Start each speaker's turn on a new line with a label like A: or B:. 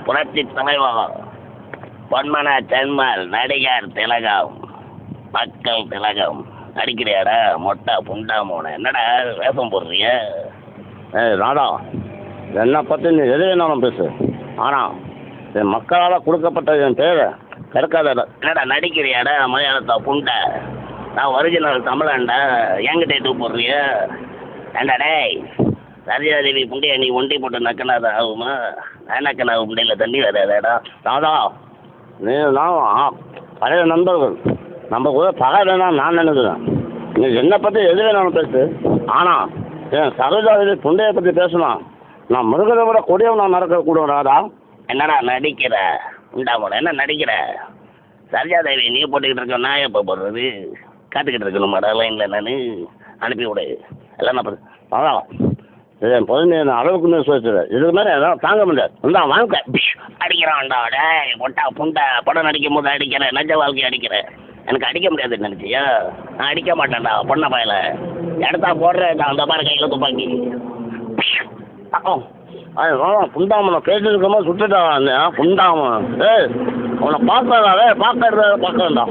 A: புரட்சி தலைவர் பொன்மன செம்மல் நடிகர் திலகம் மக்கள் திலகம் நடிக்கிறியாடா மொட்டை புண்டா மோன என்னடா வேஷம் போடுறிய?
B: ராதா, என்னை பற்றி நீ எது வேணாலும் பேசு. ஆனால் என் மக்களால் கொடுக்கப்பட்ட என் பேரை கெடுக்காத.
A: என்னடா நடிக்கிறியாடா மலையாளத்தா புண்டை? நான் ஒரிஜினல் தமிழன்டா, என்கிட்ட தூக்கு போடுறிய? ஏண்டா டேய், சத்யாதேவி புண்டையை நீ ஒண்டி போட்டு நக்கனாதான் ஆகுமா? நான் நக்கனா புண்டையில் தண்ணி வராதேடா.
B: ராதா, நீ நான் பழைய நண்பர்கள், நம்ம கூட பகை வேணாம் நான் நினைக்கிறேன். நீ என்னை பற்றி எது வேணாலும் பேசு. ஆனால் என் சரோஜாதேவி புண்டையை பற்றி பேசணும். நான் மிருகத்தை விட கொடியவன் நான் நடக்கக்கூடும். ராதா,
A: என்னடா நடிக்கிற உண்டா போட? என்ன நடிக்கிற? சத்யாதேவி நீ போட்டுக்கிட்டு இருக்க, நான் எப்போ போடுறது? காத்துக்கிட்டு இருக்கணுமாடா லைனில்? நான் அனுப்பி விடு எல்லாம். நான்
B: ராதா, என் பொண்ணு என்ன அளவுக்கு மேலே சொல்லிச்சு. இதுக்கு மேலே எதாவது தாங்க முடியாது. வந்தா வாங்க
A: அடிக்கிறான்டா. டேய் பொட்டா புண்டை, படம் நடிக்கும் போது அடிக்கிறேன், நஞ்ச வாழ்க்கை அடிக்கிறேன். எனக்கு அடிக்க முடியாதுன்னு நினச்சியா? நான் அடிக்க மாட்டேன்டா பொண்ணை பயல. எடுத்தா போடுறேன் அந்த மாதிரி கையில் துப்பாக்கி.
B: புண்டாமனை பேசிட்டு இருக்கும்போது சுட்டுட்டா புண்டாமன். உன்னை பார்க்கறதா பார்க்கறதா பார்க்கறேன்டா.